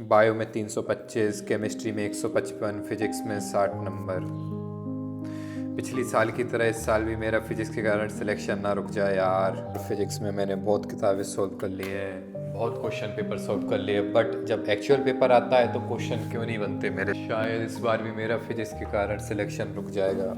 Bio में 325, chemistry में 155, physics में 60 नंबर। पिछली साल की तरह इस साल भी मेरा फिजिक्स के कारण सिलेक्शन ना रुक जाए यार। फिजिक्स में मैंने बहुत किताबें सॉल्व कर ली हैं, बहुत क्वेश्चन पेपर सॉल्व कर लिए, बट जब एक्चुअल पेपर आता है तो क्वेश्चन क्यों नहीं बनते मेरे। शायद इस बार भी मेरा फिजिक्स के कारण सिलेक्शन रुक जाएगा।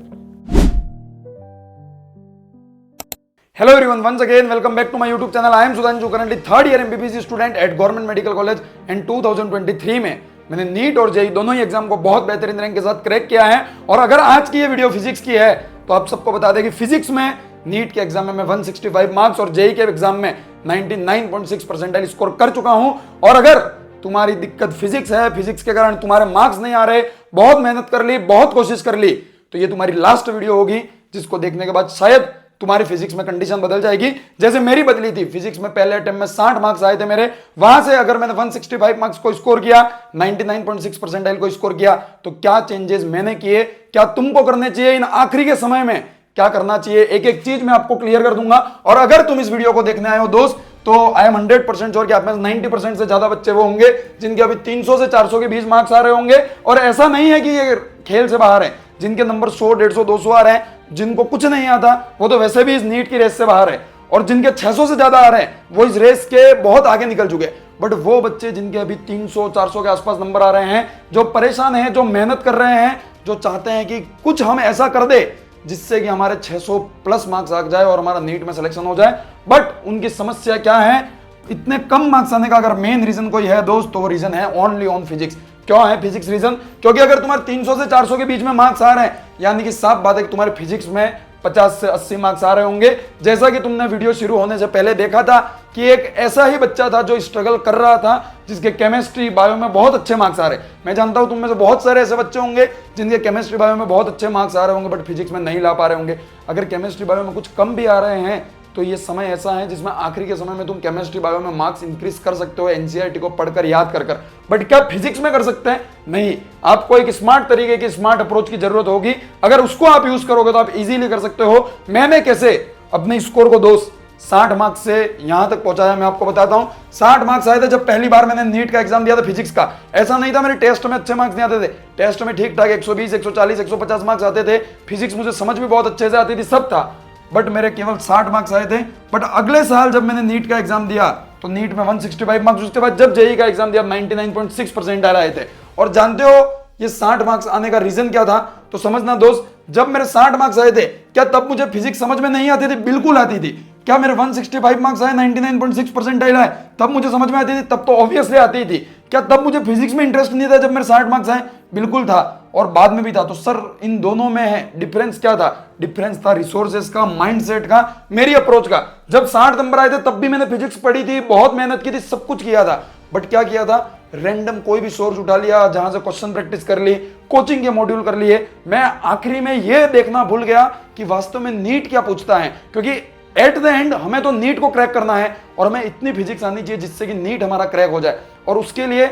Hello everyone, once again welcome back to my YouTube channel. I am Sudhanshu, currently third year MBBS student at Government Medical College and 2023 में मैंने नीट और जेई दोनों ही एग्जाम को बहुत बेहतरीन रैंक के साथ क्रैक किया है। और अगर आज की ये वीडियो फिजिक्स की है तो आप सबको बता दें कि फिजिक्स में नीट के एग्जाम में मैं 165 मार्क्स और जेई के एग्जाम में 99.6 परसेंटाइल स्कोर कर चुका हूं। और अगर तुम्हारी दिक्कत फिजिक्स है, फिजिक्स के कारण तुम्हारे मार्क्स नहीं आ रहे, बहुत मेहनत कर ली, बहुत कोशिश कर ली, तो ये तुम्हारी लास्ट वीडियो होगी जिसको देखने के बाद शायद तुम्हारी फिजिक्स में कंडीशन बदल जाएगी, जैसे मेरी बदली थी। फिजिक्स में पहले अटेम्प्ट में 60 मार्क्स आए थे मेरे, वहां से अगर मैंने 165 मार्क्स को स्कोर किया, 99.6 परसेंटाइल को स्कोर किया, तो क्या चेंजेस मैंने किए, क्या तुमको करने चाहिए इन आखिरी के समय में, क्या करना चाहिए, एक एक चीज मैं आपको क्लियर कर दूंगा। और अगर तुम इस वीडियो को देखने आए हो दोस्त, तो आई एम 100% श्योर कि आप में 90% से ज्यादा बच्चे वो होंगे जिनके अभी 300 से 400 के बीच मार्क्स आ रहे होंगे। और ऐसा नहीं है कि ये खेल से बाहर है, जिनके नंबर 100, 150, 200 आ रहे हैं, जिनको कुछ नहीं आता वो तो वैसे भी इस नीट की रेस से बाहर है। और जिनके 600 से ज्यादा आ रहे हैं वो इस रेस के बहुत आगे निकल चुके हैं। बट वो बच्चे जिनके अभी 300, 400 के आसपास नंबर आ रहे हैं, जो परेशान हैं, जो मेहनत कर रहे हैं, जो चाहते हैं कि कुछ हम ऐसा कर दे जिससे कि हमारे 600 प्लस मार्क्स आ जाए और हमारा नीट में सिलेक्शन हो जाए, बट उनकी समस्या क्या है, इतने कम मार्क्स आने का अगर मेन रीजन कोई है दोस्त, तो वो रीजन है ओनली ऑन फिजिक्स। क्यों है फिजिक्स रीजन? क्योंकि अगर तुम्हारे 300 से 400 के बीच में मार्क्स आ रहे हैं, यानी कि साफ बात है कि तुम्हारे फिजिक्स में 50 से 80 मार्क्स आ रहे होंगे। जैसा कि तुमने वीडियो शुरू होने से पहले देखा था कि एक ऐसा ही बच्चा था जो स्ट्रगल कर रहा था, जिसके केमिस्ट्री बायो में बहुत अच्छे मार्क्स आ रहे। मैं जानता हूं तुम में से बहुत सारे ऐसे बच्चे होंगे जिनके केमिस्ट्री बायो में बहुत अच्छे मार्क्स आ रहे होंगे, बट फिजिक्स में नहीं ला पा रहे होंगे। अगर केमिस्ट्री बायो में कुछ कम भी आ रहे हैं तो ये समय ऐसा है जिसमें आखिरी के समय में तुम केमिस्ट्री बायो में मार्क्स इंक्रीज कर सकते हो एनसीईआरटी को पढ़कर, याद कर कर। बट क्या फिजिक्स में कर सकते हैं? नहीं। आपको एक स्मार्ट तरीके की, स्मार्ट अप्रोच की जरूरत होगी। अगर उसको आप यूज करोगे तो आप इजीली कर सकते हो। मैंने कैसे अपने स्कोर को दोस्त 60 मार्क्स से यहां तक पहुंचाया, मैं आपको बताता हूं। 60 मार्क्स आए थे जब पहली बार मैंने नीट का एग्जाम दिया था फिजिक्स का। ऐसा नहीं था मेरे टेस्ट में अच्छे मार्क्स नहीं आते थे, टेस्ट में ठीक ठाक 120, 140, 150 मार्क्स आते थे। फिजिक्स मुझे समझ भी बहुत अच्छे से आती थी, सब था, बट मेरे केवल 60 मार्क्स आए थे। बट अगले साल जब मैंने नीट का एग्जाम दिया तो नीट में 165 मार्क्स, उसके बाद जब जेई का एग्जाम दिया 99.6 परसेंटाइल आए थे। और जानते हो ये 60 मार्क्स आने का रीजन क्या था? तो समझना दोस्त, जब मेरे 60 मार्क्स आए थे, क्या तब मुझे फिजिक्स समझ में नहीं आती थी? बिल्कुल आती थी। क्या मेरे 165 मार्क्स आए, 99.6 परसेंटाइल आए, तब मुझे समझ में आती थी? तब तो ऑब्वियसली आती थी। क्या तब मुझे फिजिक्स में इंटरेस्ट नहीं था जब मेरे 60 मार्क्स आए? बिल्कुल था, और बाद में भी था। तो सर इन दोनों में है डिफरेंस क्या था? डिफरेंस था रिसोर्सेज का, माइंडसेट का, मेरी अप्रोच का। जब 60 नंबर आए थे तब भी मैंने फिजिक्स पढ़ी थी, बहुत मेहनत की थी, सब कुछ किया था, बट क्या किया था? रैंडम कोई भी सोर्स उठा लिया, जहां से क्वेश्चन प्रैक्टिस कर ली, कोचिंग के मॉड्यूल कर लिए। मैं आखिरी में यह देखना भूल गया कि वास्तव में नीट क्या पूछता है, क्योंकि एट द एंड हमें तो नीट को क्रैक करना है और हमें इतनी फिजिक्स आनी चाहिए जिससे कि नीट हमारा क्रैक हो जाए। और उसके लिए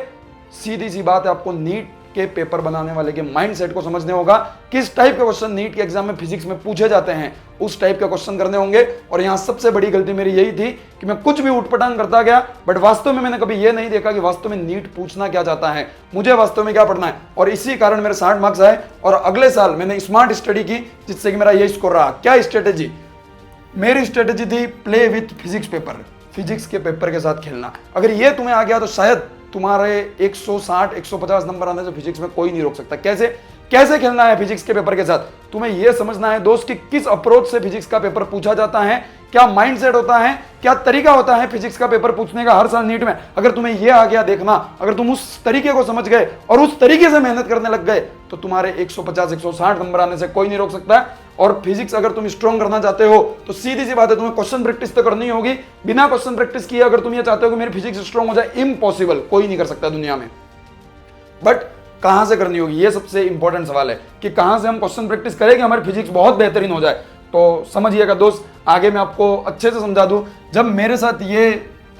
सीधी सी बात है, आपको नीट के पेपर बनाने वाले के माइंडसेट को समझने होगा। किस टाइप के क्वेश्चन नीट के एग्जाम में फिजिक्स में पूछे जाते हैं, उस टाइप के क्वेश्चन करने होंगे। और यहां सबसे बड़ी गलती मेरी यही थी कि मैं कुछ भी उठपटांग करता गया, बट वास्तव में मैंने कभी यह नहीं देखा कि वास्तव में नीट पूछना क्या चाहता है, मुझे वास्तव में क्या पढ़ना है। और इसी कारण मेरे 60 मार्क्स आए। और अगले साल मैंने स्मार्ट स्टडी की जिससे कि मेरा यही स्कोर रहा। क्या स्ट्रेटेजी? मेरी स्ट्रेटेजी थी play with physics paper, physics के पेपर के साथ खेलना। अगर ये तुम्हें आ गया तो शायद तुम्हारे 160, 150 नंबर आने से फिजिक्स में कोई नहीं रोक सकता। कैसे कैसे खेलना है फिजिक्स के पेपर के साथ? तुम्हें यह समझना है दोस्त कि किस अप्रोच से फिजिक्स का पेपर पूछा जाता है, क्या माइंडसेट होता है, क्या तरीका होता है फिजिक्स का पेपर पूछने का हर साल नीट में। अगर तुम्हें यह आ गया देखना, अगर तुम उस तरीके को समझ गए और उस तरीके से मेहनत करने लग गए, तो तुम्हारे 150, 160 नंबर आने से कोई नहीं रोक सकता है। और फिजिक्स अगर तुम स्ट्रॉन्ग करना चाहते हो तो सीधी सी बात है, तुम्हें क्वेश्चन प्रैक्टिस तो करनी होगी। बिना क्वेश्चन प्रैक्टिस किए अगर तुम ये चाहते हो कि मेरी फिजिक्स स्ट्रॉन्ग हो जाए, इम्पॉसिबल, कोई नहीं कर सकता दुनिया में। बट कहां से करनी होगी, ये सबसे इंपॉर्टेंट सवाल है कि कहां से हम क्वेश्चन प्रैक्टिस करें कि हमारी फिजिक्स बहुत बेहतरीन हो जाए। तो समझिएगा दोस्त, आगे मैं आपको अच्छे से समझा दूं। जब मेरे साथ ये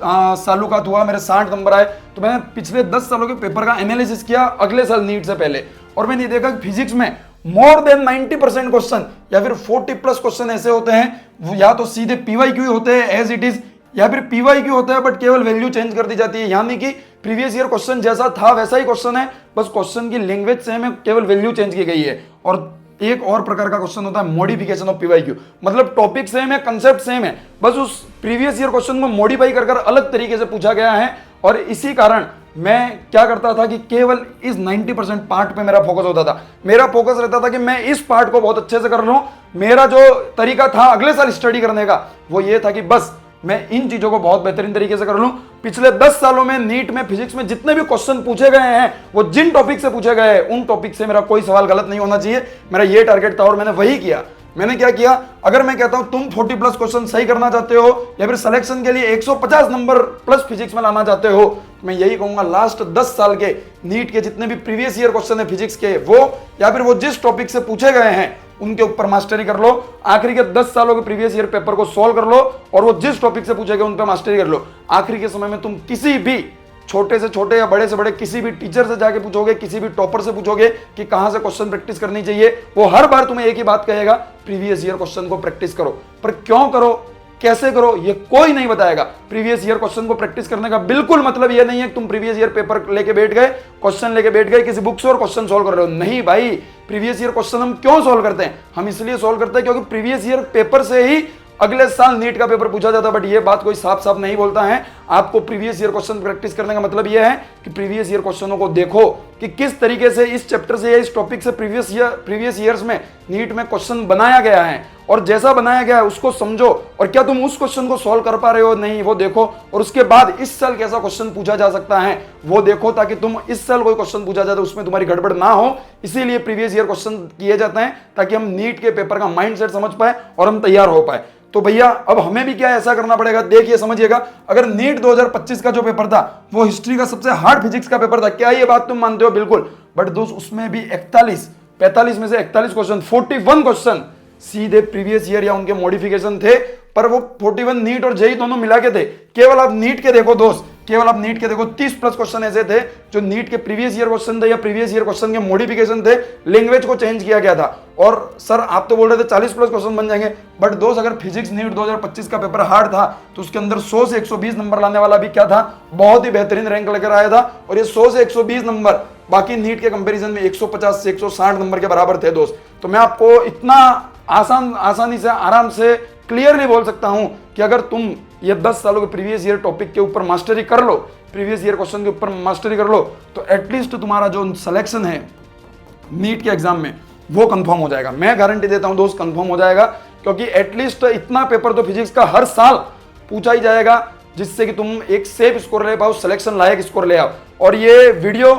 सालुकात हुआ, मेरे 60 नंबर आए, तो मैंने पिछले 10 सालों के पेपर का एनालिसिस किया अगले साल नीट से पहले, और मैंने देखा कि फिजिक्स में मोर देन 90% क्वेश्चन या फिर 40 प्लस क्वेश्चन ऐसे होते हैं, या तो सीधे पीवाईक्यू होते हैं एज इट इज, या फिर पीवाईक्यू होता है बट केवल वैल्यू चेंज कर दी जाती है, यानी कि प्रीवियस ईयर क्वेश्चन जैसा था वैसा ही क्वेश्चन है, बस क्वेश्चन की लैंग्वेज सेम है, केवल वैल्यू चेंज की गई है। और एक और प्रकार का क्वेश्चन होता है मॉडिफिकेशन ऑफ पीवाईक्यू, मतलब टॉपिक सेम है, कंसेप्ट सेम है, बस उस प्रीवियस ईयर क्वेश्चन को मॉडिफाई कर अलग तरीके से पूछा गया है। और इसी कारण मैं क्या करता था कि केवल इस 90% पार्ट पे मेरा फोकस होता था। मेरा फोकस रहता था कि मैं इस पार्ट को बहुत अच्छे से कर लूं। मेरा जो तरीका था अगले साल स्टडी करने का वो ये था कि बस मैं इन चीजों को बहुत बेहतरीन तरीके से कर लूं। पिछले 10 सालों में नीट में फिजिक्स में जितने भी क्वेश्चन पूछे गए हैं वो जिन टॉपिक से पूछे गए हैं उन टॉपिक से मेरा कोई सवाल गलत नहीं होना चाहिए। मेरा ये टारगेट था और मैंने वही किया। मैंने क्या किया, अगर मैं कहता हूं तुम 40+ क्वेश्चन सही करना चाहते हो या फिर सिलेक्शन के लिए 150 नंबर प्लस फिजिक्स में लाना चाहते हो, मैं यही कहूंगा लास्ट 10 साल के नीट के जितने भी प्रीवियस ईयर क्वेश्चन है फिजिक्स के वो या फिर वो जिस टॉपिक से पूछे गए हैं उनके ऊपर मास्टरी कर लो। आखिरी के 10 सालों के प्रीवियस ईयर पेपर को सॉल्व कर लो और वो जिस टॉपिक से पूछे गए उन पर मास्टरी कर लो। आखिरी के समय में तुम किसी भी छोटे से छोटे या बड़े से बड़े किसी भी टीचर से जाके पूछोगे, किसी भी टॉपर से पूछोगे कि कहां से क्वेश्चन प्रैक्टिस करनी चाहिए, वो हर बार तुम्हें एक ही बात कहेगा, प्रीवियस ईयर क्वेश्चन को प्रैक्टिस करो। पर क्यों करो, कैसे करो, ये कोई नहीं बताएगा। प्रीवियस ईयर क्वेश्चन को प्रैक्टिस करने का बिल्कुल मतलब ये नहीं है कि तुम प्रीवियस ईयर पेपर लेके बैठ गए, क्वेश्चन लेके बैठ गए किसी बुक से और क्वेश्चन सोल्व कर रहे हो। नहीं भाई, प्रीवियस ईयर क्वेश्चन हम क्यों सोल्व करते हैं, हम इसलिए सोल्व करते हैं क्योंकि प्रीवियस ईयर पेपर से ही अगले साल नीट का पेपर पूछा जाता है। बट ये बात कोई साफ साफ नहीं बोलता है। आपको प्रीवियस ईयर क्वेश्चन प्रैक्टिस करने का मतलब ये है कि प्रीवियस ईयर क्वेश्चनों को देखो कि किस तरीके से इस चैप्टर से या इस टॉपिक से प्रीवियस ईयर्स में नीट में क्वेश्चन बनाया गया है, और जैसा बनाया गया है उसको समझो और क्या तुम उस क्वेश्चन को सॉल्व कर पा रहे हो नहीं वो देखो। और उसके बाद इस साल कैसा क्वेश्चन पूछा जा सकता है वो देखो, ताकि तुम इस साल कोई क्वेश्चन पूछा जाए तो उसमें तुम्हारी गड़बड़ ना हो। इसीलिए प्रीवियस ईयर क्वेश्चन किए जाते हैं ताकि हम नीट के पेपर का माइंडसेट समझ पाए और हम तैयार हो पाए। तो भैया अब हमें भी क्या ऐसा करना पड़ेगा, देखिए समझिएगा। अगर नीट 2025 का जो पेपर था वो हिस्ट्री का सबसे हार्ड फिजिक्स का पेपर था, क्या ये बात तुम मानते हो? बिल्कुल। बट दोस्त उसमें भी 45 में से 41 क्वेश्चन, 41 क्वेश्चन सीधे प्रीवियस ईयर या उनके मॉडिफिकेशन थे। पर वो 41 नीट और जेई दोनों मिला के थे। केवल आप नीट के देखो दोस्त, केवल आप नीट के देखो 30+ क्वेश्चन ऐसे थे जो नीट के प्रीवियस ईयर क्वेश्चन थे या प्रीवियस ईयर क्वेश्चन के मॉडिफिकेशन थे, लैंग्वेज को चेंज किया गया था। और सर आप तो बोल रहे थे 40+ क्वेश्चन बन जाएंगे, बट दोस्त अगर फिजिक्स नीट 2025 का पेपर हार्ड था तो उसके अंदर 100 से 120 नंबर लाने वाला भी क्या था, बहुत ही बेहतरीन रैंक लेकर आया था। और ये 100 से 120 नंबर बाकी नीट के कंपेरिजन में 150 से 160 नंबर के बराबर थे दोस्त। तो मैं आपको इतना आसानी से आराम से क्लियरली बोल सकता हूं कि अगर तुम ये 10 सालों के प्रीवियस ईयर टॉपिक के ऊपर मास्टरी कर लो, प्रीवियस ईयर क्वेश्चन के ऊपर मास्टरी कर लो, तो एटलीस्ट तुम्हारा जो सिलेक्शन है नीट के एग्जाम में वो कंफर्म हो जाएगा। मैं गारंटी देता हूं दोस्त कंफर्म हो जाएगा, क्योंकि एटलीस्ट इतना पेपर तो फिजिक्स का हर साल पूछा ही जाएगा जिससे कि तुम एक सेफ स्कोर ले पाओ, सिलेक्शन लायक स्कोर ले आओ। और ये वीडियो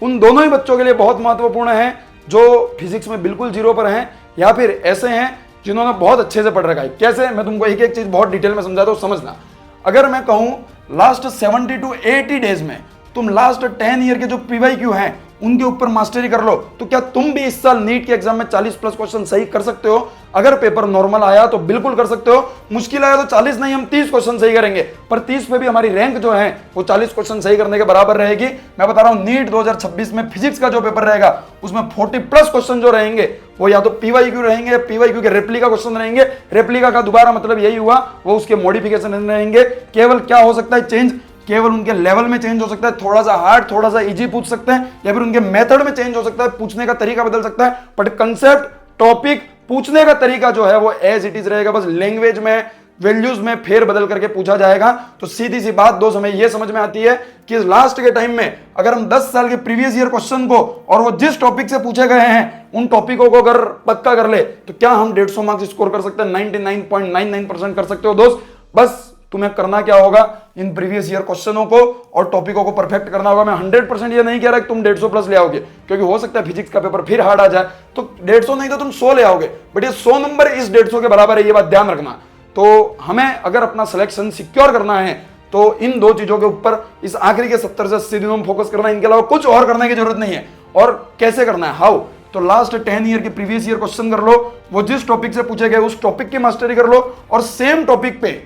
उन दोनों ही बच्चों के लिए बहुत महत्वपूर्ण है जो फिजिक्स में बिल्कुल जीरो पर हैं या फिर ऐसे हैं जिन्होंने बहुत अच्छे से पढ़ रखा है। कैसे, मैं तुमको एक एक चीज बहुत डिटेल में समझाता हूं, समझना। अगर मैं कहूं लास्ट 70 to 80 डेज में तुम लास्ट 10 ईयर के जो पीवाईक्यू हैं उनके ऊपर मास्टरी कर लो, तो क्या तुम भी इस साल नीट के एग्जाम में 40+ क्वेश्चन सही कर सकते हो? अगर पेपर नॉर्मल आया तो बिल्कुल कर सकते हो, मुश्किल आया तो 40 नहीं हम 30 क्वेश्चन सही करेंगे, पर 30 पे भी हमारी रैंक जो है वो 40 क्वेश्चन सही करने के बराबर रहेगी। मैं बता रहा हूं नीट 2026 में फिजिक्स का जो पेपर रहेगा उसमें 40+ क्वेश्चन जो रहेंगे वो या तो पीवाईक्यू रहेंगे या पीवाईक्यू के रेप्लिका क्वेश्चन रहेंगे। रेप्लिका का दोबारा मतलब यही हुआ वो उसके मॉडिफिकेशन रहेंगे। केवल क्या हो सकता है चेंज, केवल उनके लेवल में चेंज हो सकता है, थोड़ा सा हार्ड थोड़ा सा इजी पूछ सकते हैं, या फिर उनके मेथड में चेंज हो सकता है, पूछने का तरीका बदल सकता है, बट कंसेप्ट टॉपिक पूछने का तरीका जो है वो एज इट इज रहेगा। बस लैंग्वेज में वैल्यूज में फेर बदल करके पूछा जाएगा। तो सीधी सी बात दोस्त हमें यह समझ में आती है कि लास्ट के टाइम में अगर हम 10 साल के प्रीवियस ईयर क्वेश्चन को और वो जिस टॉपिक से पूछे गए हैं उन टॉपिकों को अगर पक्का कर ले तो क्या हम 150 मार्क्स स्कोर कर सकते हैं? 99.99% कर सकते हो दोस्त। बस तुम्हें करना क्या होगा, इन प्रीवियस ईयर क्वेश्चनों को और टॉपिकों को परफेक्ट करना होगा। मैं 100% ये नहीं कह रहा कि तुम 150+ ले आओगे, क्योंकि हो सकता है फिजिक्स का पेपर फिर हार्ड आ जाए तो 150 नहीं तो तुम 100 ले आओगे, बट ये 100 नंबर इस 150 के बराबर है, ये बात ध्यान रखना। तो हमें अगर अपना सिलेक्शन सिक्योर करना है तो इन दो चीजों के ऊपर इस आखिरी के 70 से 80 दिनों में फोकस करना है, इनके अलावा कुछ और करने की जरूरत नहीं है। और कैसे करना है, हाउ, तो लास्ट 10 ईयर के प्रीवियस ईयर क्वेश्चन कर लो, वो जिस टॉपिक से पूछे गए उस टॉपिक की मास्टरी कर लो, और सेम टॉपिक पे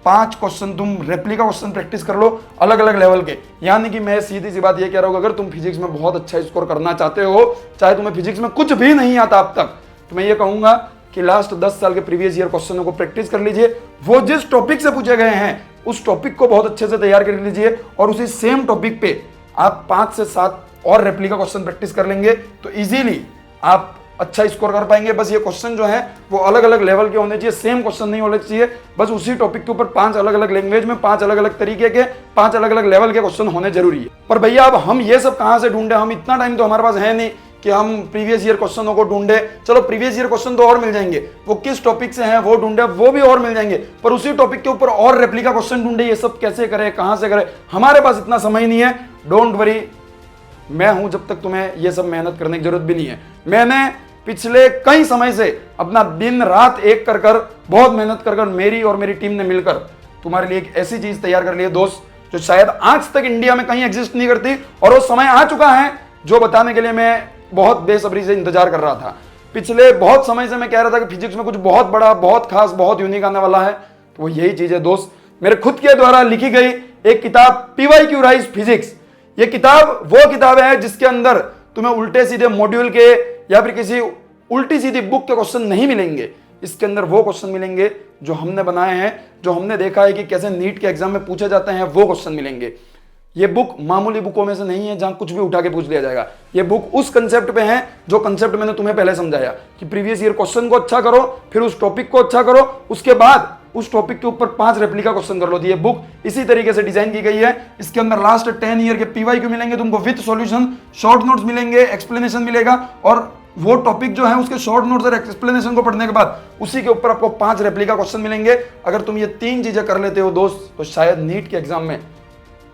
5 क्वेश्चन तुम रेप्लिका क्वेश्चन प्रैक्टिस कर लो अलग अलग लेवल के। यानी कि मैं सीधी सी बात ये कह रहा हूं, अगर तुम फिजिक्स में बहुत अच्छा स्कोर करना चाहते हो, चाहे तुम्हें फिजिक्स में कुछ भी नहीं आता अब तक, तो मैं ये कहूंगा कि लास्ट 10 साल के प्रीवियस ईयर क्वेश्चनों को प्रैक्टिस कर लीजिए। वो जिस टॉपिक से पूछे गए हैं उस टॉपिक को बहुत अच्छे से तैयार कर लीजिए और उसी सेम टॉपिक पे आप 5 से 7 और रेप्लिका क्वेश्चन प्रैक्टिस कर लेंगे तो इजीली आप अच्छा स्कोर कर पाएंगे। बस ये क्वेश्चन जो है वो अलग अलग लेवल के होने चाहिए, सेम क्वेश्चन नहीं होने चाहिए। बस उसी टॉपिक के ऊपर 5 अलग अलग लैंग्वेज में 5 अलग अलग तरीके के 5 अलग अलग लेवल के क्वेश्चन होने जरूरी है। पर भैया अब हम ये सब कहां से ढूंढे, हम इतना टाइम तो हमारे पास है नहीं कि हम प्रीवियस ईयर क्वेश्चनों को ढूंढे। चलो प्रीवियस ईयर क्वेश्चन तो और मिल जाएंगे, वो किस टॉपिक से हैं वो ढूंढे, वो भी और मिल जाएंगे, पर उसी टॉपिक के ऊपर और रेप्लिका क्वेश्चन ढूंढे, ये सब कैसे करें, कहां से करें, हमारे पास इतना समय नहीं है। डोंट वरी, मैं हूं जब तक तुम्हें ये सब मेहनत करने की जरूरत भी नहीं है। मैंने पिछले कई समय से अपना दिन रात एक कर कर बहुत मेहनत कर कर मेरी और मेरी टीम ने मिलकर तुम्हारे लिए एक ऐसी चीज तैयार कर ली है दोस्त, जो शायद आज तक इंडिया में कहीं एग्जिस्ट नहीं करती, और वो समय आ चुका है जो बताने के लिए मैं बहुत बेसब्री से इंतजार कर रहा था। पिछले बहुत समय से मैं कह रहा था कि फिजिक्स में कुछ बहुत बड़ा, बहुत खास, बहुत यूनिक आने वाला है, तो वो यही चीज है दोस्त। मेरे खुद के द्वारा लिखी गई एक किताब PYQ राइज फिजिक्स, ये किताब वो किताब है जिसके अंदर तुम्हें उल्टे सीधे मॉड्यूल के या फिर किसी उल्टी सीधी बुक के क्वेश्चन नहीं मिलेंगे। इसके अंदर वो क्वेश्चन मिलेंगे जो हमने बनाए हैं, जो हमने देखा है कि कैसे नीट के एग्जाम में पूछे जाते हैं, वो क्वेश्चन मिलेंगे। ये बुक मामूली बुकों में से नहीं है जहां कुछ भी उठा के पूछ लिया जाएगा। ये बुक उस कंसेप्ट पे है जो कंसेप्ट मैंने तुम्हें पहले समझाया कि प्रीवियस ईयर क्वेश्चन को अच्छा करो, फिर उस टॉपिक को अच्छा करो, उसके बाद उस टॉपिक के ऊपर 5 रेप्लिका क्वेश्चन कर लो। ये बुक इसी तरीके से डिजाइन की गई है। इसके अंदर लास्ट 10 ईयर के PYQ मिलेंगे तुमको विद सॉल्यूशन, शॉर्ट नोट्स मिलेंगे, एक्सप्लेनेशन मिलेगा, और वो टॉपिक जो है उसके शॉर्ट नोट्स और एक्सप्लेनेशन को पढ़ने के बाद उसी के ऊपर आपको 5 रेप्लिका क्वेश्चन मिलेंगे। अगर तुम ये 3 चीजें कर लेते हो दोस्त, तो शायद नीट के एग्जाम में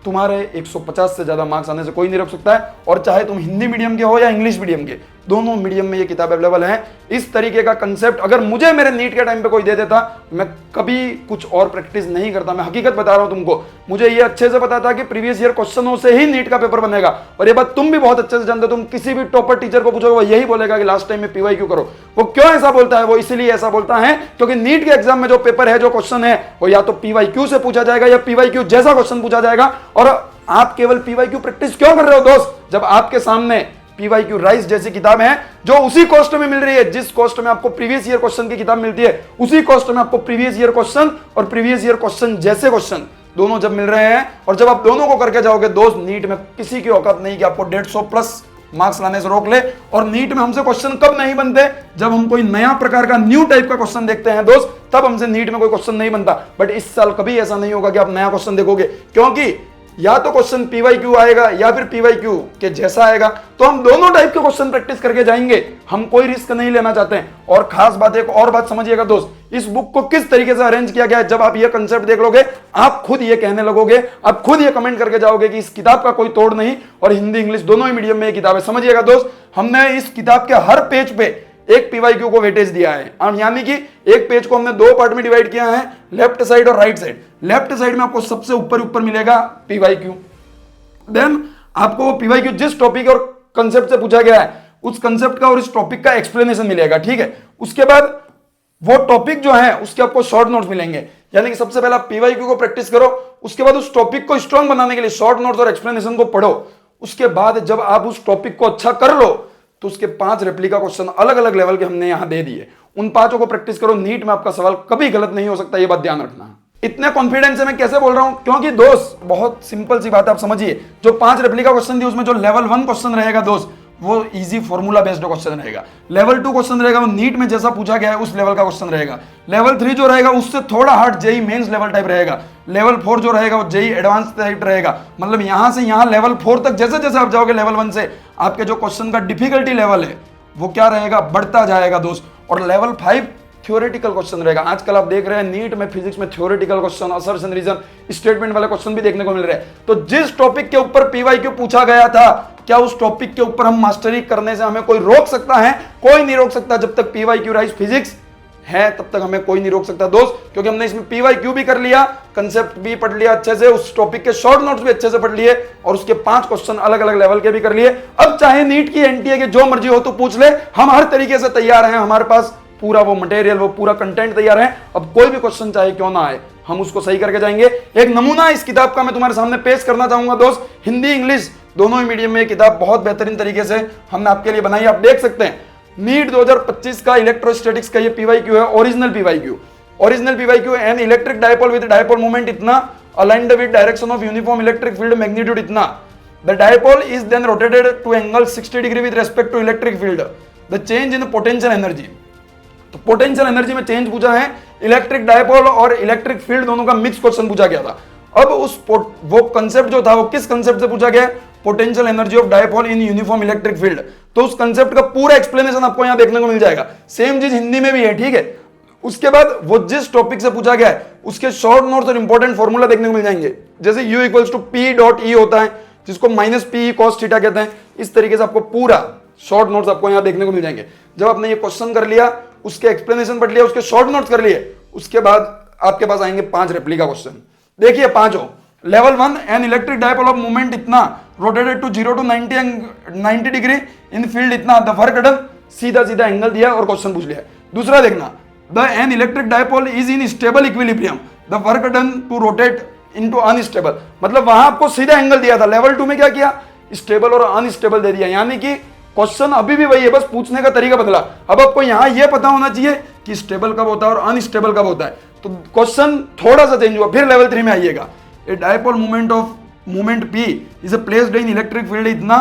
तुम्हारे 150 से ज्यादा मार्क्स आने से कोई नहीं रोक सकता है। और चाहे तुम हिंदी मीडियम के हो या इंग्लिश मीडियम के, दोनों मीडियम में ये किताब अवेलेबल है। इस तरीके का कंसेप्ट अगर मुझे मेरे नीट के टाइम पे कोई दे देता, मैं कभी कुछ और प्रैक्टिस नहीं करता। मैं हकीकत बता रहा हूं तुमको, मुझे ये अच्छे से पता था कि प्रीवियस ईयर क्वेश्चनों से ही नीट का पेपर बनेगा। और ये बात तुम भी बहुत अच्छे से जानते हो। तुम किसी भी टॉपर टीचर को पूछोगे, वो यही बोलेगा कि लास्ट टाइम में PYQ करो। वो क्यों ऐसा बोलता है? वो इसलिए ऐसा बोलता है क्योंकि नीट के एग्जाम में जो पेपर है, जो क्वेश्चन है, वो या तो PYQ से पूछा जाएगा या PYQ जैसा क्वेश्चन पूछा जाएगा। और आप केवल PYQ प्रैक्टिस क्यों कर रहे हो दोस्त, जब आपके सामने PYQ राइज जैसी किताब है जो उसी कॉस्ट में मिल रही है। जिस कॉस्ट में आपको प्रीवियस ईयर क्वेश्चन की किताब मिलती है, उसी कॉस्ट में आपको प्रीवियस ईयर क्वेश्चन और प्रीवियस ईयर क्वेश्चन जैसे क्वेश्चन दोनों जब मिल रहे हैं, और जब आप दोनों को करके जाओगे दोस्त, नीट में किसी की औकात नहीं कि आपको 150 प्लस मार्क्स लाने से रोक ले। और नीट में हमसे क्वेश्चन कब नहीं बनते? जब हम कोई नया प्रकार का न्यू टाइप का क्वेश्चन देखते हैं दोस्त, तब हमसे नीट में कोई क्वेश्चन नहीं बनता। बट इस साल कभी ऐसा नहीं होगा कि आप नया क्वेश्चन देखोगे, क्योंकि या तो क्वेश्चन PYQ आएगा या फिर PYQ के जैसा आएगा। तो हम दोनों टाइप के क्वेश्चन प्रैक्टिस करके जाएंगे, हम कोई रिस्क नहीं लेना चाहते हैं। और खास बात, एक और बात समझिएगा दोस्त, इस बुक को किस तरीके से अरेंज किया गया है, जब आप ये कंसेप्ट देख लोगे आप खुद ये कहने लगोगे, आप खुद ये कमेंट करके जाओगे कि इस किताब का कोई तोड़ नहीं। और हिंदी इंग्लिश दोनों ही मीडियम में ये किताब है। समझिएगा दोस्त, हमने इस किताब के हर पेज पे एक PYQ को वेटेज दिया है, यानी कि एक पेज को हमने 2 पार्ट में डिवाइड किया है, लेफ्ट साइड और राइट साइड। लेफ्ट साइड में आपको सबसे ऊपर मिलेगा PYQ, देन आपको PYQ जिस टॉपिक और कंसेप्ट से पूछा गया है उस कंसेप्ट का और इस टॉपिक का एक्सप्लेनेशन मिलेगा, ठीक है। उसके बाद वो टॉपिक जो है उसके आपको शॉर्ट नोट्स मिलेंगे, यानी कि सबसे पहले PYQ को प्रैक्टिस करो, उसके बाद उस टॉपिक को स्ट्रांग बनाने के लिए शॉर्ट नोट्स और एक्सप्लेनेशन को पढ़ो। उसके बाद जब आप उस टॉपिक को अच्छा कर लो तो उसके 5 रेप्लिका क्वेश्चन अलग अलग लेवल के हमने यहां दे दिए, उन 5 को प्रैक्टिस करो। नीट में आपका सवाल कभी गलत नहीं हो सकता, ये बात ध्यान रखना। इतने कॉन्फिडेंस से मैं कैसे बोल रहा हूं, क्योंकि दोस्त बहुत सिंपल सी बात है, आप समझिए। जो 5 रेप्लिका क्वेश्चन थी उसमें जो लेवल 1 क्वेश्चन रहेगा दोस्त, वो इजी फॉर्मूला बेस्ड क्वेश्चन रहेगा। लेवल 2 क्वेश्चन रहेगा वो नीट में जैसा पूछा गया है उस लेवल का क्वेश्चन रहेगा। लेवल 3 जो रहेगा उससे थोड़ा hard JEE Mains level type रहेगा। लेवल 4 जो रहेगा वो जेई एडवांस टाइप रहेगा। मतलब यहां से यहां लेवल 4 तक जैसे जैसे आप जाओगे लेवल 1 से, आपके जो क्वेश्चन का डिफिकल्टी लेवल है वो क्या रहेगा, बढ़ता जाएगा दोस्त। और लेवल 5 थ्योरेटिकल क्वेश्चन रहेगा। आजकल आप देख रहे हैं नीट में फिजिक्स में theoretical question, assertion, reason, statement वाले क्वेश्चन भी देखने को मिल रहे हैं। तो जिस टॉपिक के ऊपर PYQ पूछा गया था, क्या उस टॉपिक के ऊपर हम मास्टरी करने से हमें कोई रोक सकता है? कोई नहीं रोक सकता। जब तक PYQ राइज फिजिक्स है तब तक हमें कोई नहीं रोक सकता दोस्त, क्योंकि हमने इसमें PYQ भी कर लिया, कंसेप्ट भी पढ़ लिया अच्छे से, उस टॉपिक के शॉर्ट नोट्स भी अच्छे से पढ़ लिए, और उसके 5 क्वेश्चन अलग अलग लेवल के भी कर लिए। अब चाहे नीट की NTA के जो मर्जी हो तो पूछ ले, हम हर तरीके से तैयार हैं। हमारे पास पूरा वो मटेरियल, वो पूरा कंटेंट तैयार है। अब कोई भी क्वेश्चन चाहे क्यों ना आए, हम उसको सही करके जाएंगे। एक नमूना इस किताब का मैं तुम्हारे सामने पेश करना चाहूंगा दोस्त। हिंदी इंग्लिश दोनों ही मीडियम में ये किताब बहुत बेहतरीन तरीके से हमने आपके लिए बनाई। आप देख सकते हैं नीट 2025 का इलेक्ट्रोस्टैटिक्स का ये PYQ है, original PYQ। Original PYQ N electric dipole with dipole movement इतना aligned with direction of uniform electric field magnitude इतना. The dipole is then rotated to angle 60 degree with respect to electric field. The change in potential energy. तो potential energy में change पूछा है, electric dipole और electric field दोनों का mix question पूछा गया था. अब वो कंसेप्ट जो था वो किस कंसेप्ट से पूछा गया? Potential energy of dipole in uniform electric field. तो उस कंसेप्ट का पूरा एक्सप्लेनेशन आपको यहां देखने को मिल जाएगा. सेम चीज हिंदी में भी है, ठीक है. उसके बाद वो जिस टॉपिक से पूछा गया है उसके शॉर्ट नोट्स और इंपॉर्टेंट फॉर्मूला देखने को मिल जाएंगे. जैसे U equals to P dot E होता है, जिसको माइनस पी कॉस थीटा कहते हैं. इस तरीके से आपको पूरा शॉर्ट नोट्स आपको यहां देखने को मिल जाएंगे. जब आपने ये क्वेश्चन कर लिया, उसके एक्सप्लेनेशन पढ़ लिया, उसके शॉर्ट नोट्स कर लिए, उसके बाद आपके पास आएंगे 5 रेप्लिका क्वेश्चन. देखिए 5 हो. Level 1, an electric dipole of moment इतना rotated to 0 to 90 degree in field इतना, द वर्क डन. सीधा सीधा एंगल दिया और क्वेश्चन पूछ लिया. दूसरा देखना, the an electric dipole is in stable equilibrium, the work done to rotate into unstable. मतलब वहां आपको सीधा एंगल दिया था. लेवल 2 में क्या किया? स्टेबल और अनस्टेबल दे दिया. यानी कि क्वेश्चन अभी भी वही है, बस पूछने का तरीका बदला. अब आपको यहां यह पता होना चाहिए कि स्टेबल कब होता है और अनस्टेबल कब होता है. तो क्वेश्चन थोड़ा सा चेंज हुआ. फिर लेवल 3 में आइएगा. A dipole moment P is placed in electric field इतना,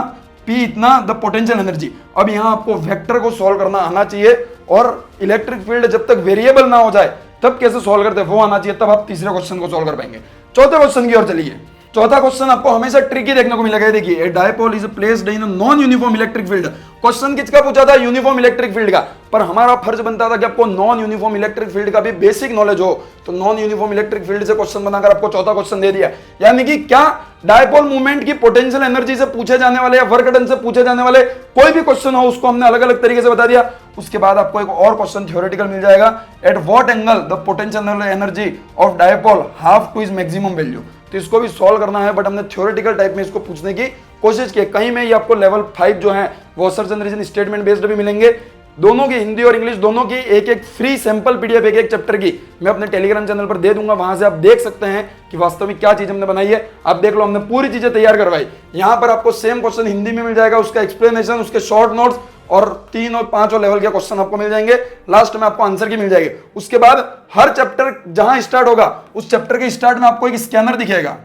P इतना, द पोटेंशियल एनर्जी. अब यहां आपको वेक्टर को सॉल्व करना आना चाहिए और इलेक्ट्रिक फील्ड जब तक वेरिएबल ना हो जाए तब कैसे सॉल्व करते हैं वो आना चाहिए. तब आप तीसरे क्वेश्चन को सॉल्व कर पाएंगे. चौथे क्वेश्चन की ओर चलिए. चौथा क्वेश्चन आपको हमेशा ट्रिकी देखने को मिलेगा. देखिए, a dipole is placed in non uniform electric field. Question किसका पूछा था? यूनिफॉर्म इलेक्ट्रिक फील्ड का. पर हमारा फर्ज बनता था कि आपको नॉन यूनिफॉर्म इलेक्ट्रिक फील्ड का भी बेसिक नॉलेज हो. तो नॉन यूनिफॉर्म इलेक्ट्रिक फील्ड से क्वेश्चन बनाकर आपको चौथा क्वेश्चन दे दिया. यानी कि क्या डायपोल मूवमेंट की पोटेंशियल एनर्जी से पूछे जाने वाले या वर्क डन से पूछे जाने वाले कोई भी क्वेश्चन हो उसको हमने अलग अलग तरीके से बता दिया. उसके बाद आपको एक और क्वेश्चन थ्योरेटिकल मिल जाएगा. At what angle the potential energy of dipole half two is maximum value. तो इसको भी सॉल्व करना है, बट हमने थ्योरेटिकल टाइप में इसको पूछने की कोशिश की. कहीं में ये आपको लेवल 5 जो है वो असर्शन रीजन स्टेटमेंट बेस्ड भी मिलेंगे. दोनों की, हिंदी और इंग्लिश दोनों की एक फ्री सैंपल पीडीएफ एक चैप्टर की मैं अपने टेलीग्राम चैनल पर दे दूंगा. वहां से आप देख सकते हैं कि वास्तव में क्या चीज हमने बनाई है. आप देख लो, हमने पूरी चीजें तैयार करवाई. यहां पर आपको सेम क्वेश्चन हिंदी में मिल जाएगा, उसका एक्सप्लेनेशन, उसके शॉर्ट नोट्स और 3 और 5 लेवल के क्वेश्चन आपको मिल जाएंगे. लास्ट में आपको आंसर की मिल जाएगी. उसके बाद हर चैप्टर जहां स्टार्ट होगा उस चैप्टर के स्टार्ट में आपको एक स्कैनर दिखेगा.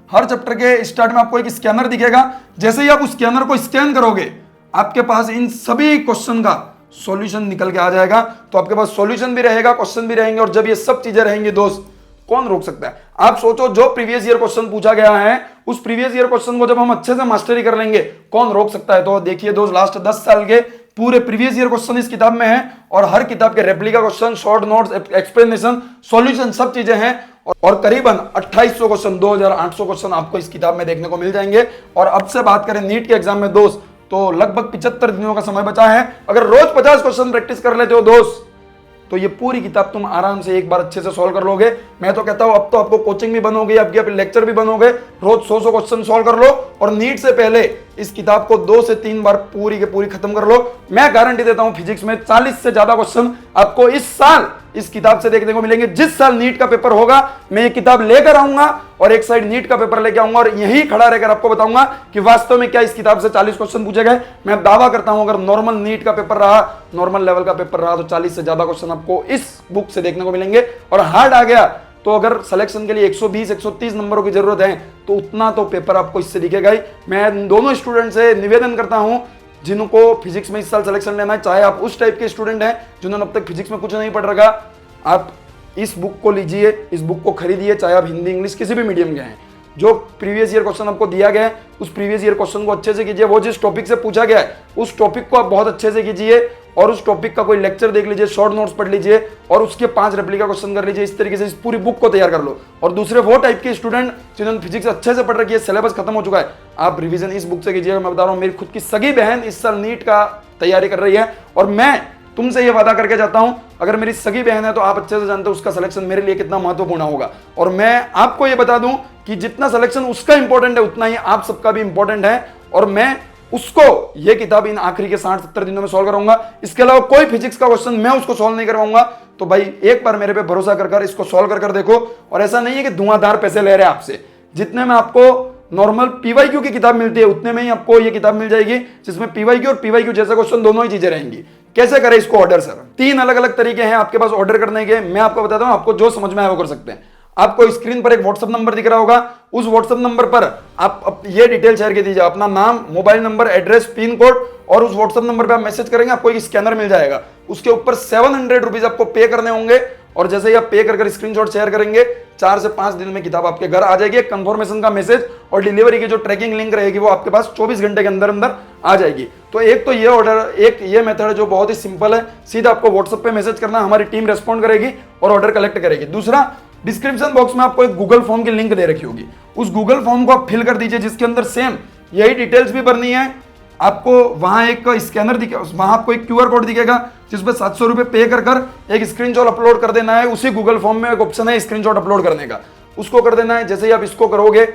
हर चैप्टर के स्टार्ट में आपको एक स्कैनर दिखेगा. जैसे ही आप उस स्कैनर को स्कैन करोगे आपके पास इन सभी क्वेश्चन का सॉल्यूशन निकल के आ जाएगा. तो आपके पास सॉल्यूशन भी रहेगा, क्वेश्चन भी रहेंगे. और जब ये सब चीजें रहेंगी दोस्त, कौन रोक सकता है? आप सोचो, जो प्रीवियस ईयर क्वेश्चन पूछा गया है उस प्रीवियस ईयर क्वेश्चन को जब हम अच्छे से मास्टरी कर लेंगे, कौन रोक सकता है? तो देखिए दोस्त, लास्ट 10 साल के पूरे प्रीवियस ईयर क्वेश्चन इस किताब में है और हर किताब के replica question, short notes, explanation, solution सब चीजें हैं. और करीबन 2800 क्वेश्चन, 2800 क्वेश्चन आपको इस किताब में देखने को मिल जाएंगे. और अब से बात करें नीट के एग्जाम में दोस्त, तो लगभग 75 दिनों का समय बचा है. अगर रोज 50 क्वेश्चन प्रैक्टिस कर लेते हो दोस्त, तो ये पूरी किताब तुम आराम से एक बार अच्छे से सॉल्व कर लोगे. मैं तो कहता हूं अब तो आपको कोचिंग भी बन हो गई, आपके लेक्चर भी बन हो गए. रोज 100 क्वेश्चन सॉल्व कर लो और नीट से पहले इस किताब को 2 से 3 बार पूरी के पूरी खत्म कर लो. मैं गारंटी देता हूं फिजिक्स में 40 से ज्यादा क्वेश्चन आपको इस साल इस किताब से देखने को मिलेंगे. जिस साल नीट का पेपर होगा मैं ये किताब लेकर आऊंगा और एक साइड नीट का पेपर लेकर आऊंगा और यही खड़ा रहकर आपको बताऊंगा कि वास्तव में क्या इस किताब से 40 क्वेश्चन पूछे गए. मैं दावा करता हूं अगर नॉर्मल नीट का पेपर रहा, नॉर्मल लेवल का पेपर रहा, तो 40 से ज्यादा क्वेश्चन आपको इस बुक से देखने को मिलेंगे. और हार्ड आ गया तो अगर सिलेक्शन के लिए 120 130 नंबरों की जरूरत है तो उतना तो पेपर आपको इससे दिखेगा ही. मैं दोनों स्टूडेंट से निवेदन करता हूं जिनको फिजिक्स में इस साल सिलेक्शन लेना है, चाहे आप उस टाइप के स्टूडेंट हैं जिन्होंने अब तक फिजिक्स में कुछ नहीं पढ़ रखा, आप इस बुक को लीजिए, इस बुक को खरीदिए. चाहे आप हिंदी इंग्लिश किसी भी मीडियम के हैं, जो प्रीवियस ईयर क्वेश्चन आपको दिया गया है उस प्रीवियस ईयर क्वेश्चन को अच्छे से कीजिए. वो जिस टॉपिक से पूछा गया है उस टॉपिक को आप बहुत अच्छे से कीजिए और उस टॉपिक का कोई लेक्चर देख लीजिए, शॉर्ट नोट्स पढ़ लीजिए और उसके 5 रेप्लिका क्वेश्चन कर लीजिए. इस तरीके से इस पूरी बुक को तैयार कर लो. और दूसरे वो टाइप के स्टूडेंट जिन्होंने फिजिक्स अच्छे से पढ़ रखी है, सिलेबस खत्म हो चुका है, आप रिवीजन इस बुक से कीजिएगा. मैं बता रहा हूँ, मेरी खुद की सगी बहन इस साल नीट का तैयारी कर रही है और मैं तुमसे ये वादा करके जाता हूं, अगर मेरी सगी बहन है तो आप अच्छे से जानते हो उसका सिलेक्शन मेरे लिए कितना महत्वपूर्ण होगा. और मैं आपको ये बता दूं कि जितना सिलेक्शन उसका इंपॉर्टेंट है उतना ही आप सबका भी इंपॉर्टेंट है. और मैं उसको ये किताब इन आखिरी के 60-70 दिनों में सॉल्व करूंगा. इसके अलावा कोई फिजिक्स का क्वेश्चन मैं उसको सॉल्व नहीं करवाऊंगा. तो भाई एक बार मेरे पे भरोसा कर इसको सॉल्व कर देखो. और ऐसा नहीं है कि धुआंधार पैसे ले रहे हैं आपसे. जितने में आपको नॉर्मल पीवाईक्यू की किताब मिलती है उतने में ही आपको ये किताब मिल जाएगी, जिसमें पीवाईक्यू और पीवाईक्यू जैसे क्वेश्चन दोनों ही चीजें रहेंगी. कैसे करें इसको ऑर्डर? सर 3 अलग अलग तरीके हैं आपके पास ऑर्डर करने के. मैं आपको बताता हूं, आपको जो समझ में आए वो कर सकते हैं. आपको स्क्रीन पर एक व्हाट्सएप नंबर दिख रहा होगा, उस व्हाट्सएप नंबर पर आप ये डिटेल शेयर कर दीजिए, अपना नाम, mobile number, address, pin code, और उस व्हाट्सएप नंबर पे आप मैसेज करेंगे, आपको एक स्कैनर मिल जाएगा, उसके ऊपर 700 रुपीज आपको पे करने होंगे, और जैसे ही आप पे कर स्क्रीनशॉट शेयर करेंगे 4 से 5 दिन में किताब आपके घर आ जाएगी। कंफर्मेशन का मैसेज और डिलीवरी की जो ट्रैकिंग लिंक रहेगी वो आपके पास 24 घंटे के अंदर अंदर आ जाएगी। तो एक तो ये ऑर्डर, एक ये मेथड जो बहुत ही सिंपल है, सीधा आपको व्हाट्सएप पे मैसेज करना, हमारी टीम रेस्पॉन्ड करेगी और ऑर्डर कलेक्ट करेगी। दूसरा, डिस्क्रिप्शन बॉक्स में आपको एक गूगल फॉर्म की लिंक दे रखी होगी, उस गूगल फॉर्म को आप फिल कर दीजिए, जिसके अंदर सेम यही डिटेल्स भी भरनी है। आपको वहां एक स्कैनर दिखेगा, वहां आपको एक QR कोड दिखेगा जिसपे 700 रुपए पे कर एक स्क्रीनशॉट अपलोड कर देना है। उसी गूगल फॉर्म में एक ऑप्शन है स्क्रीनशॉट अपलोड करने का, उसको कर देना है। जैसे ही आप इसको करोगे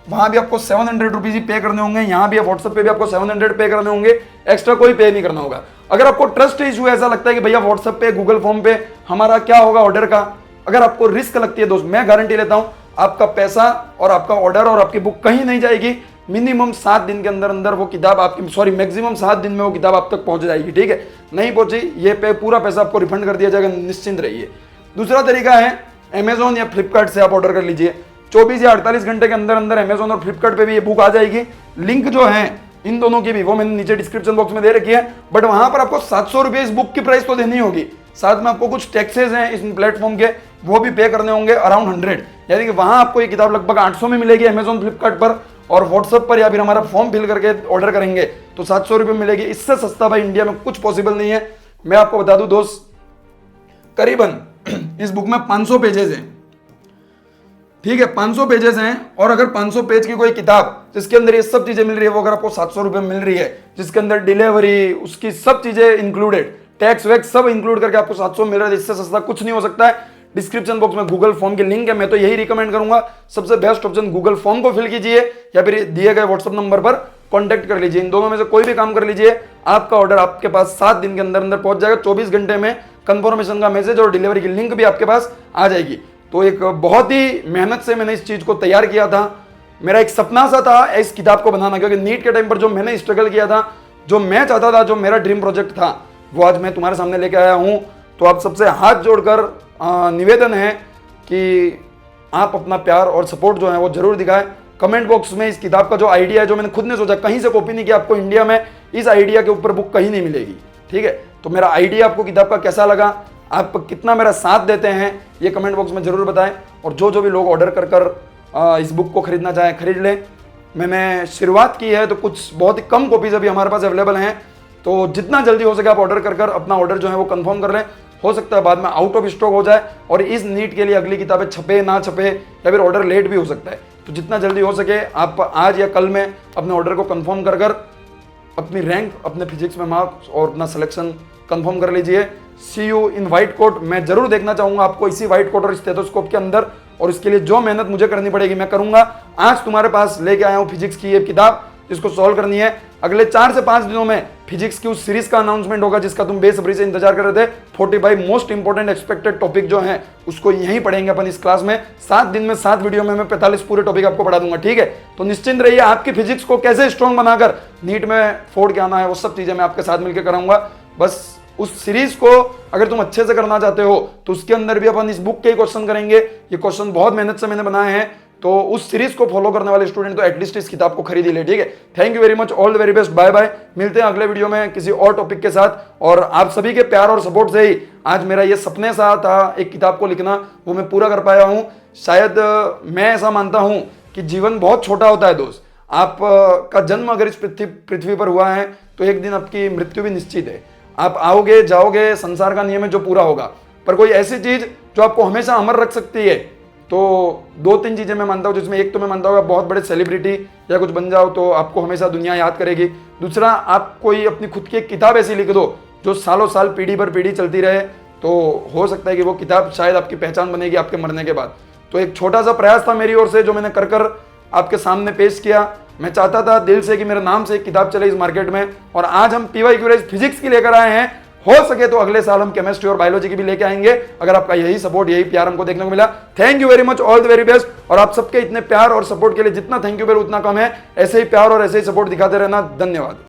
वहां भी आपको 700 रुपीज ही पे करने होंगे, यहाँ भी व्हाट्सएप पे भी आपको 700 पे करने होंगे, एक्स्ट्रा कोई पे नहीं करना होगा। अगर आपको ट्रस्ट इशू ऐसा लगता है कि भैया व्हाट्सएप पे, गूगल फॉर्म पे हमारा क्या होगा ऑर्डर का, अगर आपको रिस्क लगती है दोस्त, मैं गारंटी लेता हूं आपका पैसा और आपका ऑर्डर और आपकी बुक कहीं नहीं जाएगी। मिनिमम 7 दिन के अंदर अंदर वो किताब आपकी, मैक्सिमम 7 दिन में वो किताब आप तक पहुंच जाएगी। ठीक है, नहीं पहुंची ये पूरा पैसा आपको रिफंड कर दिया जाएगा, निश्चिंत रहिए। दूसरा तरीका है अमेजोन या फ्लिपकार्ट से आप ऑर्डर कर लीजिए, 24 या 48 घंटे के अंदर अंदर अमेजोन और फ्लिपकार्ट पे भी ये बुक आ जाएगी। लिंक जो है इन दोनों की भी वो मैंने नीचे डिस्क्रिप्शन बॉक्स में दे रखी है, बट वहां पर आपको 700 रुपये इस बुक की प्राइस तो देनी होगी, साथ में आपको कुछ टैक्सेस हैं इस प्लेटफॉर्म के वो भी पे करने होंगे अराउंड 100, यानी कि वहां आपको ये किताब लगभग 800 में मिलेगी अमेजोन फ्लिपकार्ट पर, और व्हाट्सएप पर या फिर हमारा फॉर्म फिल करके ऑर्डर करेंगे तो 700 रुपये मिलेगी। इससे सस्ता भाई इंडिया में कुछ पॉसिबल नहीं है। मैं आपको बता दूं दोस्त, करीबन इस बुक में 500 पेजेस हैं, ठीक है 500 पेजेस हैं, और अगर 500 पेज की कोई किताब जिसके अंदर ये सब चीजें मिल रही है वो अगर आपको 700 रुपये मिल रही है, जिसके अंदर डिलीवरी, उसकी सब चीजें इंक्लूडेड, टैक्स वैक्स सब इंक्लूड करके आपको 700 मिल रहा है, इससे सस्ता कुछ नहीं हो सकता है। डिस्क्रिप्शन बॉक्स में गूगल फॉर्म की लिंक है, मैं तो यही रिकमेंड करूंगा, सबसे बेस्ट ऑप्शन गूगल फॉर्म को फिल कीजिए या फिर दिए गए व्हाट्सएप नंबर पर कांटेक्ट कर लीजिए। इन दोनों में से कोई भी काम कर लीजिए, आपका ऑर्डर आपके पास 7 दिन के अंदर अंदर पहुंच जाएगा। 24 घंटे में कंफर्मेशन का मैसेज और डिलीवरी की लिंक भी आपके पास आ जाएगी। तो एक बहुत ही मेहनत से मैंने इस चीज को तैयार किया था, मेरा एक सपना सा था इस किताब को बनाना, क्योंकि नीट के टाइम पर जो मैंने स्ट्रगल किया था, जो मैं चाहता था, जो मेरा ड्रीम प्रोजेक्ट था, वो आज मैं तुम्हारे सामने लेके आया हूं। तो आप सबसे हाथ जोड़कर निवेदन है कि आप अपना प्यार और सपोर्ट जो है वो जरूर दिखाएं। कमेंट बॉक्स में इस किताब का जो आइडिया है, जो मैंने खुद ने सोचा, कहीं से कॉपी नहीं किया, आपको इंडिया में इस आइडिया के ऊपर बुक कहीं नहीं मिलेगी। ठीक है, तो मेरा आइडिया आपको किताब का कैसा लगा, आप कितना मेरा साथ देते हैं, ये कमेंट बॉक्स में जरूर बताएं। और जो भी लोग ऑर्डर कर इस बुक को खरीदना चाहें खरीद लें। मैंने शुरुआत की है तो कुछ बहुत ही कम कॉपीज अभी हमारे पास अवेलेबल हैं, तो जितना जल्दी हो सके आप ऑर्डर कर अपना ऑर्डर जो है वो कंफर्म कर लें। हो सकता है बाद में आउट ऑफ स्टॉक हो जाए और इस नीट के लिए अगली किताबें छपे ना छपे या फिर ऑर्डर लेट भी हो सकता है। तो जितना जल्दी हो सके आप आज या कल में अपने ऑर्डर को कंफर्म कर अपनी रैंक, अपने फिजिक्स में मार्क्स और अपना सिलेक्शन कंफर्म कर लीजिए। सी यू इन व्हाइट कोट। मैं जरूर देखना चाहूंगा आपको इसी व्हाइट कोट और स्टेथोस्कोप के अंदर, और इसके लिए जो मेहनत मुझे करनी पड़ेगी मैं करूंगा। आज तुम्हारे पास लेके आया हूं फिजिक्स की ये किताब जिसको सॉल्व करनी है। अगले 4 से 5 दिनों में फिजिक्स की उस सीरीज का अनाउंसमेंट होगा जिसका तुम बेसब्री से इंतजार कर रहे थे। 45 मोस्ट इंपोर्टेंट एक्सपेक्टेड टॉपिक जो हैं उसको यहीं पढ़ेंगे अपन इस क्लास में। 7 दिन में 7 वीडियो में मैं 45 पूरे टॉपिक आपको पढ़ा दूंगा। ठीक है, तो निश्चिंत रहिए, आपकी फिजिक्स को कैसे स्ट्रॉन्ग बनाकर नीट में फोड़ के आना है वो सब चीजें मैं आपके साथ मिलकर कराऊंगा। बस उस सीरीज को अगर तुम अच्छे से करना चाहते हो तो उसके अंदर भी अपन इस बुक के क्वेश्चन करेंगे। ये क्वेश्चन बहुत मेहनत से मैंने बनाए हैं, तो उस सीरीज को फॉलो करने वाले स्टूडेंट तो एटलीस्ट इस किताब को खरीद ही ले। ठीक है, thank you very much, all the very best, bye bye. मिलते हैं अगले वीडियो में किसी और टॉपिक के साथ। और आप सभी के प्यार और सपोर्ट से ही आज मेरा ये सपने सा था एक किताब को लिखना, वो मैं पूरा कर पाया हूं। शायद मैं ऐसा मानता हूं कि जीवन बहुत छोटा होता है दोस्त। आप का जन्म अगर इस पृथ्वी पर हुआ है तो एक दिन आपकी मृत्यु भी निश्चित है। आप आओगे जाओगे, संसार का नियम है जो पूरा होगा, पर कोई ऐसी चीज जो आपको हमेशा अमर रख सकती है, तो 2-3 चीजें मैं मानता हूं, जिसमें एक तो मैं मानता हूँ आप बहुत बड़े सेलिब्रिटी या कुछ बन जाओ तो आपको हमेशा दुनिया याद करेगी। दूसरा, आप कोई अपनी खुद की एक किताब ऐसी लिख दो जो सालों साल पीढ़ी पर पीढ़ी चलती रहे, तो हो सकता है कि वो किताब शायद आपकी पहचान बनेगी आपके मरने के बाद। तो एक छोटा सा प्रयास था मेरी ओर से जो मैंने कर आपके सामने पेश किया। मैं चाहता था दिल से कि मेरे नाम से एक किताब चले इस मार्केट में, और आज हम PYQ फिजिक्स की लेकर आए हैं। हो सके तो अगले साल हम केमिस्ट्री और बायोलॉजी की भी लेके आएंगे, अगर आपका यही सपोर्ट यही प्यार हमको देखने को मिला। Thank you very much, all the very best. और आप सबके इतने प्यार और सपोर्ट के लिए जितना थैंक यू वेरी उतना कम है। ऐसे ही प्यार और ऐसे ही सपोर्ट दिखाते रहना। धन्यवाद।